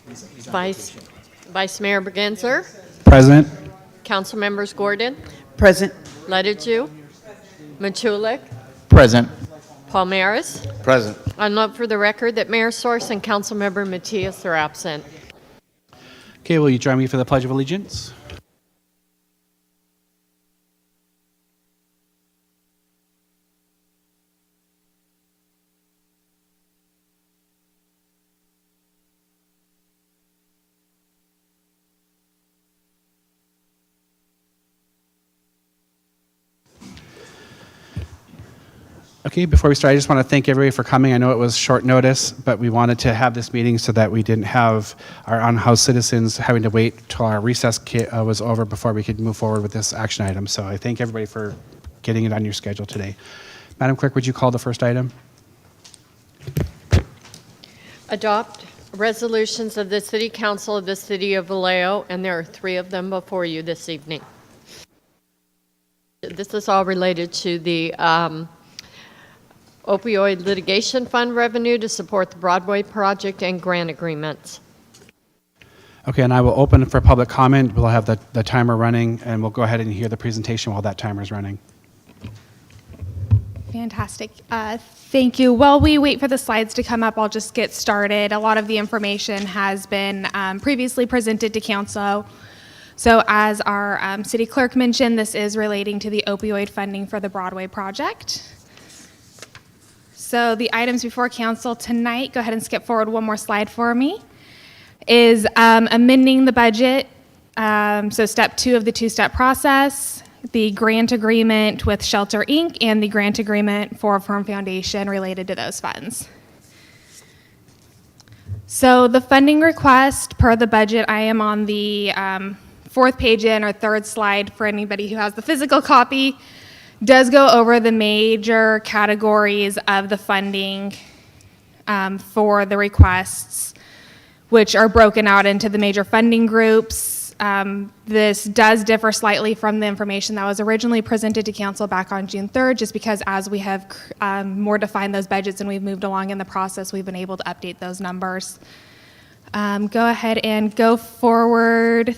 Vice Mayor Bergenser, Present. Council Members Gordon, Present. Letiju, Machulik, Present. Palmaris. Present. I note for the record that Mayor Source and Councilmember Matias are absent. Okay, will you join me for the Pledge of Allegiance? Okay, before we start, I just want to thank everybody for coming. I know it was short notice, but we wanted to have this meeting so that we didn't have our unhoused citizens having to wait till our recess was over before we could move forward with this action item. So I thank everybody for getting it on your schedule today. Madam Clerk, would you call the first item? Adopt resolutions of the City Council of the City of Vallejo, and there are 3 of them before you this evening. This is all related to the opioid litigation fund revenue to support the Broadway project and grant agreements. Okay, and I will open for public comment. We'll have the timer running, and we'll go ahead and hear the presentation while that timer is running. Fantastic. Thank you. While we wait for the slides to come up, I'll just get started. A lot of the information has been previously presented to Council. So as our City Clerk mentioned, this is relating to the opioid funding for the Broadway project. So the items before Council tonight, go ahead and skip forward one more slide for me, is amending the budget. So step 2 of the 2-step process, the grant agreement with Shelter Inc. and the grant agreement for Firm Foundation related to those funds. So the funding request per the budget, I am on the 4th page in or 3rd slide for anybody who has the physical copy, does go over the major categories of the funding for the requests, which are broken out into the major funding groups. This does differ slightly from the information that was originally presented to Council back on June 3rd, just because as we have more defined those budgets and we've moved along in the process, we've been able to update those numbers. Go ahead and go forward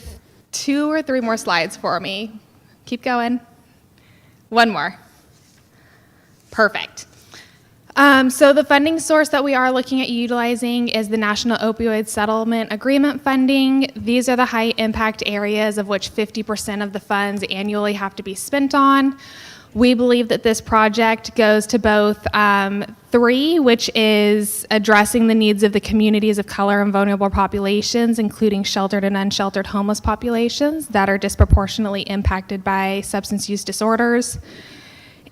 2 or 3 more slides for me. Keep going. 1 more. Perfect. So the funding source that we are looking at utilizing is the National Opioid Settlement Agreement funding. These are the high impact areas of which 50% of the funds annually have to be spent on. We believe that this project goes to both 3, which is addressing the needs of the communities of color and vulnerable populations, including sheltered and unsheltered homeless populations that are disproportionately impacted by substance use disorders,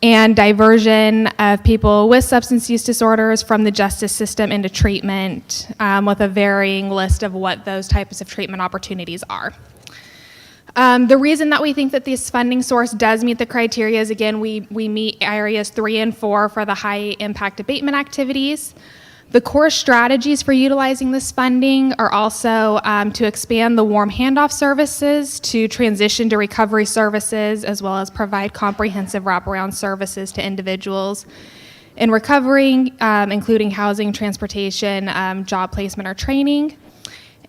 and diversion of people with substance use disorders from the justice system into treatment, with a varying list of what those types of treatment opportunities are. The reason that we think that this funding source does meet the criteria is, again, we meet areas 3 and 4 for the high impact abatement activities. The core strategies for utilizing this funding are also to expand the warm handoff services, to transition to recovery services, as well as provide comprehensive wraparound services to individuals in recovery, including housing, transportation, job placement, or training.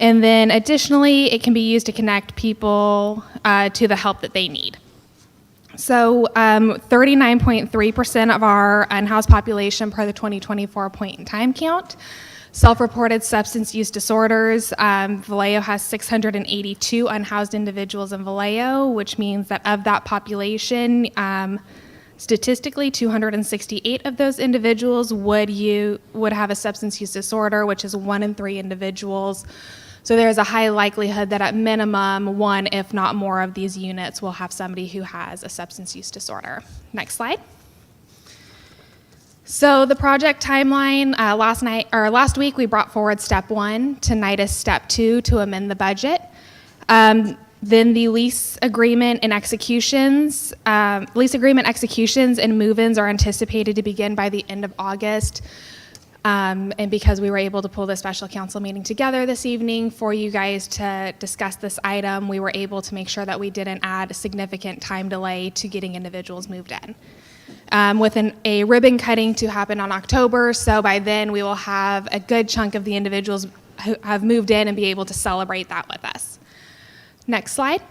And then additionally, it can be used to connect people to the help that they need. So 39.3% of our unhoused population per the 2024 point in time count, self-reported substance use disorders. Vallejo has 682 unhoused individuals in Vallejo, which means that of that population, statistically, 268 of those individuals would have a substance use disorder, which is 1 in 3 individuals. So there's a high likelihood that at minimum 1, if not more, of these units will have somebody who has a substance use disorder. Next slide. So the project timeline, last week we brought forward step 1. Tonight is step 2 to amend the budget. Then the lease agreement executions and move-ins are anticipated to begin by the end of August. And because we were able to pull the special council meeting together this evening for you guys to discuss this item, we were able to make sure that we didn't add a significant time delay to getting individuals moved in. With a ribbon cutting to happen on October, so by then we will have a good chunk of the individuals have moved in and be able to celebrate that with us. Next slide.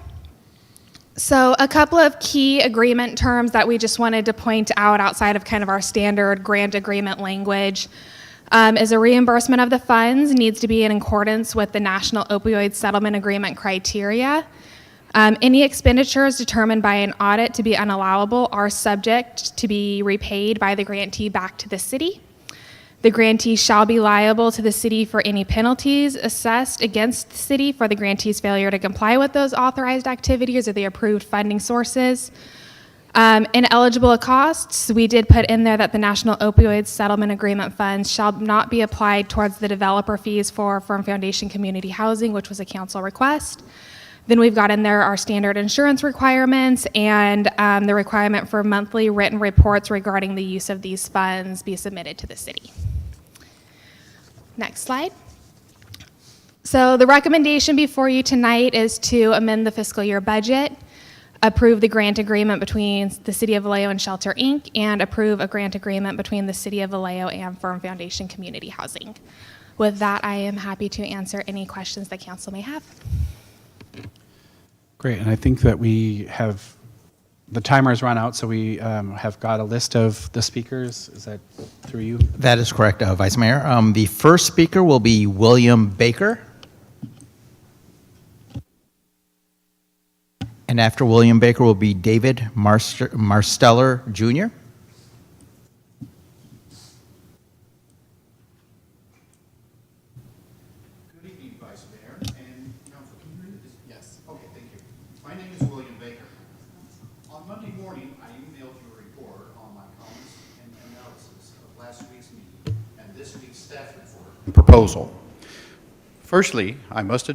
So a couple of key agreement terms that we just wanted to point out outside of kind of our standard grant agreement language is a reimbursement of the funds needs to be in accordance with the National Opioid Settlement Agreement criteria. Any expenditures determined by an audit to be unallowable are subject to be repaid by the grantee back to the city. The grantee shall be liable to the city for any penalties assessed against the city for the grantee's failure to comply with those authorized activities or the approved funding sources. Ineligible costs, we did put in there that the National Opioid Settlement Agreement funds shall not be applied towards the developer fees for Firm Foundation Community Housing, which was a council request. Then we've got in there our standard insurance requirements and the requirement for monthly written reports regarding the use of these funds be submitted to the city. Next slide. So the recommendation before you tonight is to amend the fiscal year budget, approve the grant agreement between the City of Vallejo and Shelter Inc., and approve a grant agreement between the City of Vallejo and Firm Foundation Community Housing. With that, I am happy to answer any questions that council may have. Great, and I think that we have, the timer's run out, so we have got a list of the speakers. Is that through you? That is correct, Vice Mayor. The first speaker will be William Baker. And after William Baker will be David Marsteller Jr. Good evening, Vice Mayor and Council. Can you hear this? Yes. Okay, thank you. My name is William Baker. On Monday morning, I emailed you a report on my comments and analysis of last week's meeting and this week's staff report and proposal. Firstly, I must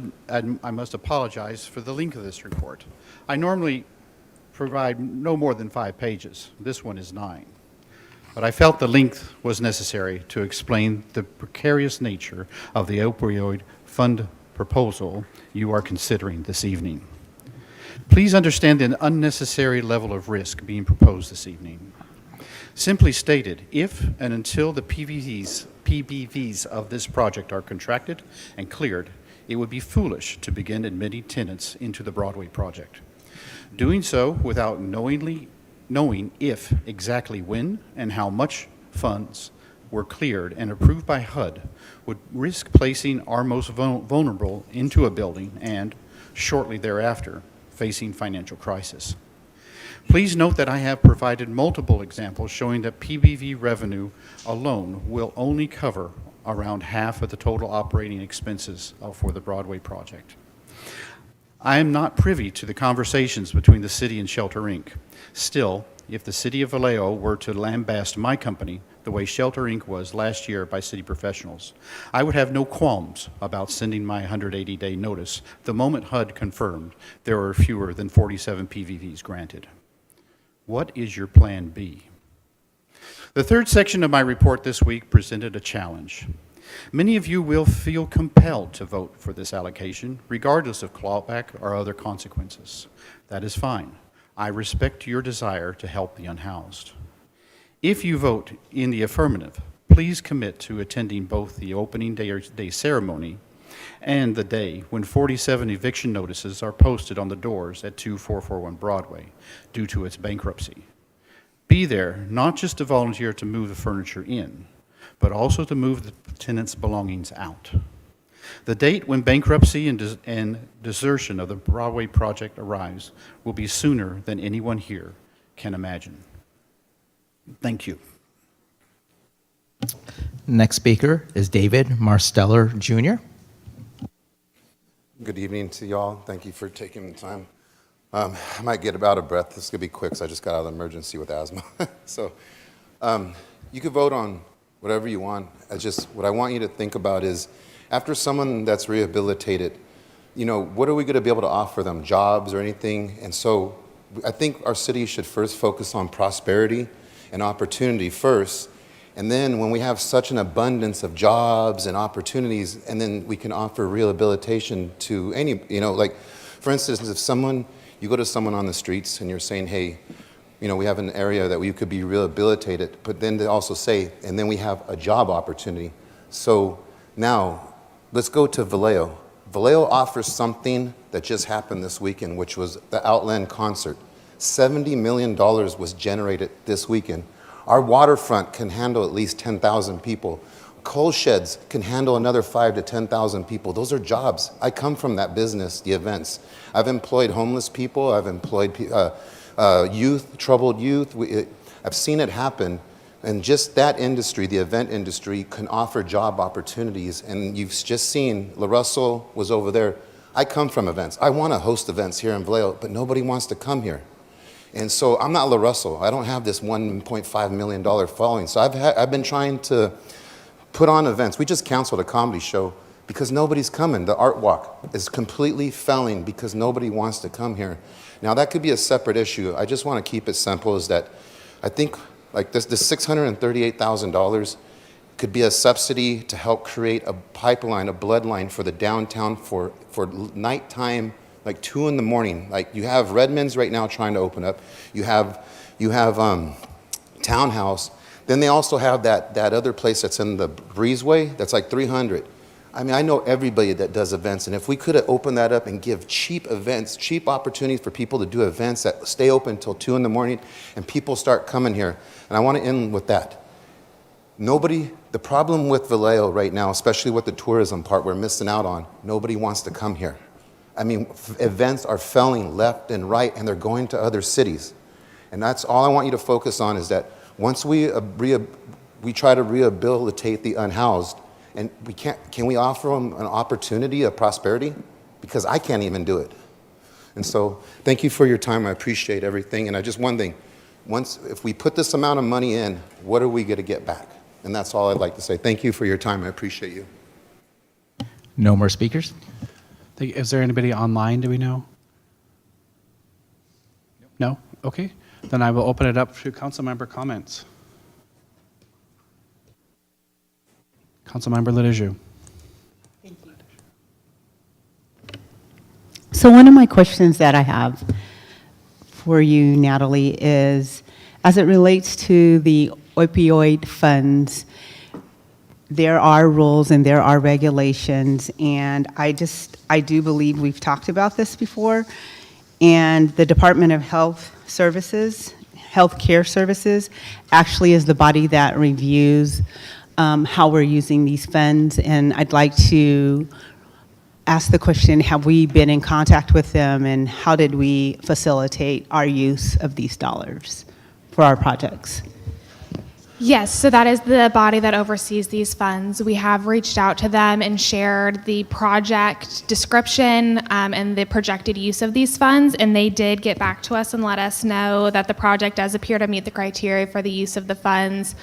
apologize for the length of this report. I normally provide no more than 5 pages. This one is 9. But I felt the length was necessary to explain the precarious nature of the opioid fund proposal you are considering this evening. Please understand the unnecessary level of risk being proposed this evening. Simply stated, if and until the PBVs of this project are contracted and cleared, it would be foolish to begin admitting tenants into the Broadway project. Doing so without knowing if, exactly when, and how much funds were cleared and approved by HUD would risk placing our most vulnerable into a building and, shortly thereafter, facing financial crisis. Please note that I have provided multiple examples showing that PBV revenue alone will only cover around half of the total operating expenses for the Broadway project. I am not privy to the conversations between the city and Shelter Inc. Still, if the City of Vallejo were to lambast my company the way Shelter Inc. was last year by city professionals, I would have no qualms about sending my 180-day notice the moment HUD confirmed there were fewer than 47 PVVs granted. What is your plan B? The third section of my report this week presented a challenge. Many of you will feel compelled to vote for this allocation, regardless of clawback or other consequences. That is fine. I respect your desire to help the unhoused. If you vote in the affirmative, please commit to attending both the opening day ceremony and the day when 47 eviction notices are posted on the doors at 2441 Broadway due to its bankruptcy. Be there not just to volunteer to move the furniture in, but also to move the tenants' belongings out. The date when bankruptcy and desertion of the Broadway project arrives will be sooner than anyone here can imagine. Thank you. Next speaker is David Marsteller Jr. Good evening to y'all. Thank you for taking the time. I might get out of breath. This is going to be quick, so I just got out of the emergency with asthma. So you could vote on whatever you want. What I want you to think about is, after someone that's rehabilitated, what are we going to be able to offer them, jobs or anything? And so I think our city should first focus on prosperity and opportunity first. And then when we have such an abundance of jobs and opportunities, and then we can offer rehabilitation to any, like, for instance, if you go to someone on the streets and you're saying, hey, we have an area that you could be rehabilitated, but then they also say, and then we have a job opportunity. So now let's go to Vallejo. Vallejo offers something that just happened this weekend, which was the Outland concert. $70 million was generated this weekend. Our waterfront can handle at least 10,000 people. Coal sheds can handle another 5,000 to 10,000 people. Those are jobs. I come from that business, the events. I've employed homeless people. I've employed youth, troubled youth. I've seen it happen. And just that industry, the event industry, can offer job opportunities. And you've just seen, LaRussell was over there. I come from events. I want to host events here in Vallejo, but nobody wants to come here. And so I'm not LaRussell. I don't have this $1.5 million following. So I've been trying to put on events. We just canceled a comedy show because nobody's coming. The art walk is completely failing because nobody wants to come here. Now that could be a separate issue. I just want to keep it simple, is that I think like this $638,000 could be a subsidy to help create a pipeline, a bloodline for the downtown for nighttime, like 2 in the morning. Like you have Redmond's right now trying to open up. You have Townhouse. Then they also have that other place that's in the Breezeway that's like 300. I mean, I know everybody that does events, and if we could open that up and give cheap events, cheap opportunities for people to do events that stay open until 2 in the morning, and people start coming here. And I want to end with that. The problem with Vallejo right now, especially with the tourism part we're missing out on, nobody wants to come here. I mean, events are failing left and right, and they're going to other cities. And that's all I want you to focus on, is that once we try to rehabilitate the unhoused, and can we offer them an opportunity of prosperity? Because I can't even do it. And so thank you for your time. I appreciate everything. And one thing, if we put this amount of money in, what are we going to get back? And that's all I'd like to say. Thank you for your time. I appreciate you. No more speakers? Is there anybody online, do we know? No? Okay. Then I will open it up to council member comments. Councilmember Lidigiou. So one of my questions that I have for you, Natalie, is as it relates to the opioid funds, there are rules and there are regulations, and I do believe we've talked about this before, and the Department of Health Care Services, actually is the body that reviews how we're using these funds, and I'd like to ask the question, have we been in contact with them, and how did we facilitate our use of these dollars for our projects? Yes, so that is the body that oversees these funds. We have reached out to them and shared the project description and the projected use of these funds, and they did get back to us and let us know that the project does appear to meet the criteria for the use of the funds,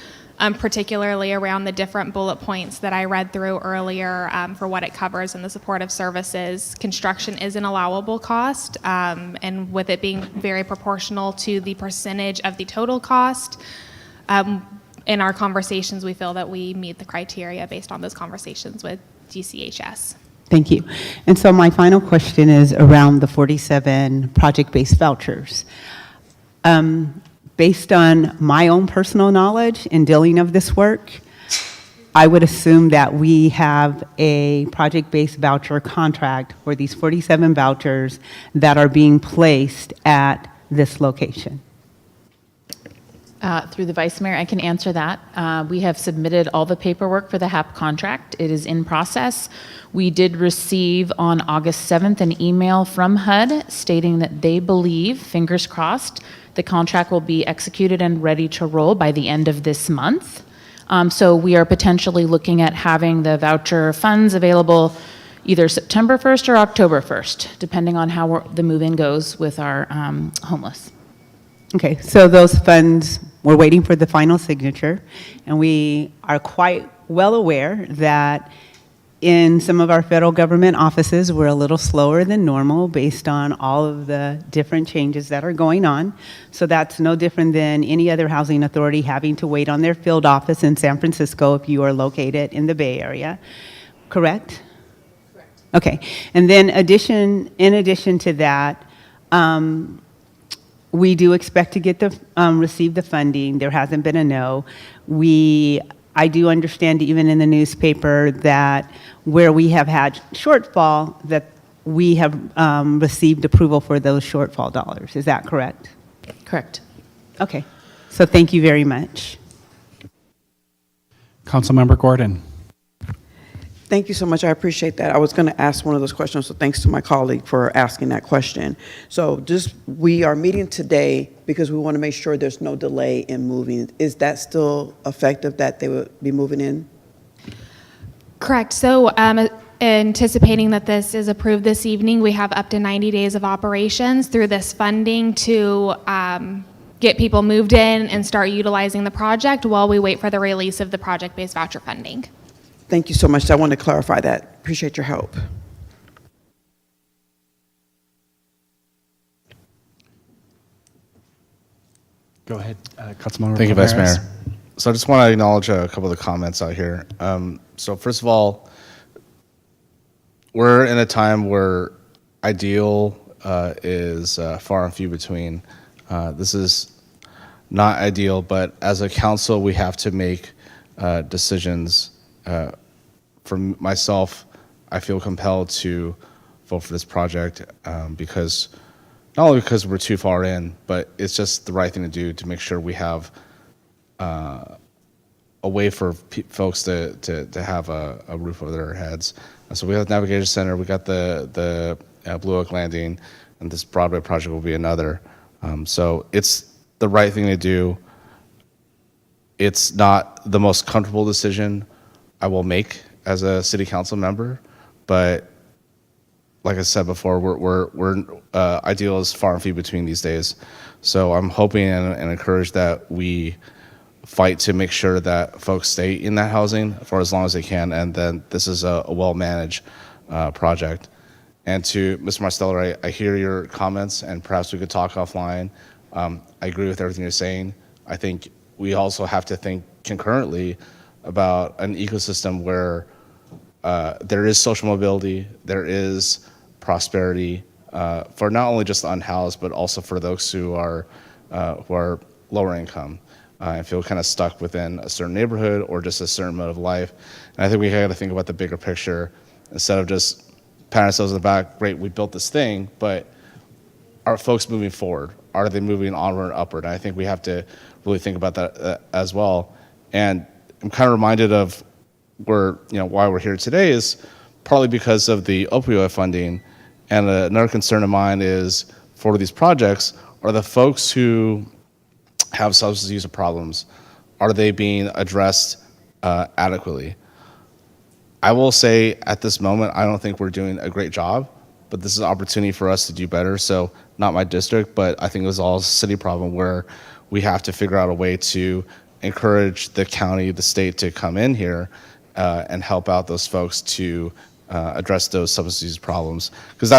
particularly around the different bullet points that I read through earlier for what it covers in the supportive services. Construction is an allowable cost, and with it being very proportional to the percentage of the total cost, in our conversations, we feel that we meet the criteria based on those conversations with DCHS. Thank you. And so my final question is around the 47 project-based vouchers. Based on my own personal knowledge in dealing of this work, I would assume that we have a project-based voucher contract for these 47 vouchers that are being placed at this location. Through the Vice Mayor, I can answer that. We have submitted all the paperwork for the HAP contract. It is in process. We did receive on August 7th an email from HUD stating that they believe, fingers crossed, the contract will be executed and ready to roll by the end of this month. So we are potentially looking at having the voucher funds available either September 1st or October 1st, depending on how the move-in goes with our homeless. Okay, so those funds, we're waiting for the final signature, and we are quite well aware that in some of our federal government offices, we're a little slower than normal based on all of the different changes that are going on. So that's no different than any other housing authority having to wait on their field office in San Francisco if you are located in the Bay Area, correct? Correct. Okay, and then in addition to that, we do expect to get receive the funding. There hasn't been a no. We I do understand even in the newspaper that where we have had shortfall, that we have received approval for those shortfall dollars. Is that correct? Correct. Okay. So thank you very much. Councilmember Gordon. Thank you so much. I appreciate that. I was going to ask one of those questions, so thanks to my colleague for asking that question. So we are meeting today because we want to make sure there's no delay in moving. Is that still effective, that they would be moving in? Correct. So anticipating that this is approved this evening, we have up to 90 days of operations through this funding to get people moved in and start utilizing the project while we wait for the release of the project-based voucher funding. Thank you so much. I want to clarify that. Appreciate your help. Go ahead, Councilmember. Thank you, Vice Ramirez. Mayor. So I just want to acknowledge a couple of the comments out here. So first of all, we're in a time where ideal is far and few between. This is not ideal, but as a council, we have to make decisions. For myself, I feel compelled to vote for this project because not only because we're too far in, but it's just the right thing to do to make sure we have a way for folks to have a roof over their heads. And so we have the Navigation Center, we got the Blue Oak Landing, and this Broadway project will be another. So it's the right thing to do. It's not the most comfortable decision I will make as a city council member, but like I said before, we're ideal is far and few between these days. So I'm hoping and encouraged that we fight to make sure that folks stay in that housing for as long as they can, and then this is a well-managed project. And to Mr. Marsteller, I hear your comments, and perhaps we could talk offline. I agree with everything you're saying. I think we also have to think concurrently about an ecosystem where there is social mobility, there is prosperity for not only just the unhoused, but also for those who are lower income and feel kind of stuck within a certain neighborhood or just a certain mode of life. And I think we got to think about the bigger picture instead of just patting ourselves on the back. Great, we built this thing, but are folks moving forward? Are they moving onward and upward? And I think we have to really think about that as well. And I'm kind of reminded of why we're here today is partly because of the opioid funding. And another concern of mine is for these projects are the folks who have substance use problems, are they being addressed adequately? I will say at this moment, I don't think we're doing a great job, but this is an opportunity for us to do better. So not my district, but I think it was all a city problem where we have to figure out a way to encourage the county, the state to come in here and help out those folks to address those substance use problems, because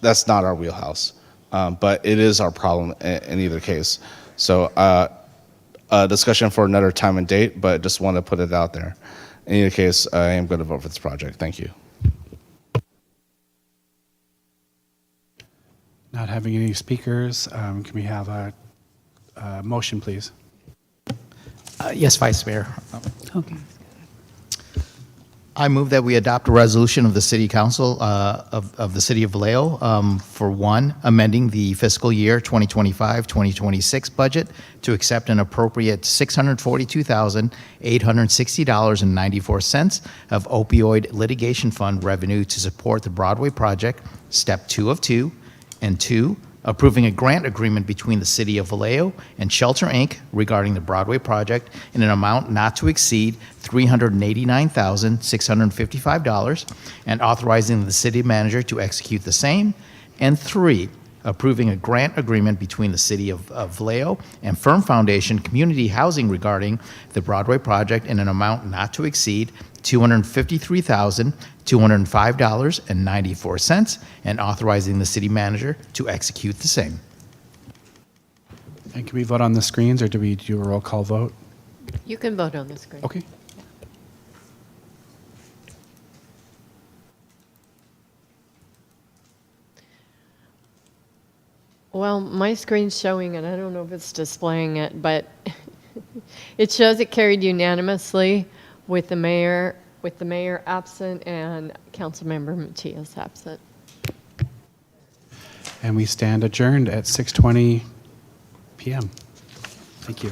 that's not our wheelhouse, but it is our problem in either case. So a discussion for another time and date, but just want to put it out there. In either case, I am going to vote for this project. Thank you. Not having any speakers, can we have a motion, please? Yes, Vice Mayor. Okay. I move that we adopt a resolution of the City Council of the City of Vallejo for one, amending the fiscal year 2025-2026 budget to accept and appropriate $642,860.94 of opioid litigation fund revenue to support the Broadway project, step 2 of 2, and 2, approving a grant agreement between the City of Vallejo and Shelter, Inc. regarding the Broadway project in an amount not to exceed $389,655, and authorizing the city manager to execute the same. And 3, approving a grant agreement between the City of Vallejo and Firm Foundation Community Housing regarding the Broadway project in an amount not to exceed $253,205.94, and authorizing the city manager to execute the same. And can we vote on the screens, or do we do a roll call vote? You can vote on the screen. Okay. Well, my screen's showing, and I don't know if it's displaying it, but it shows it carried unanimously. with the mayor absent and Councilmember Matias absent. And we stand adjourned at 6:20 p.m. Thank you.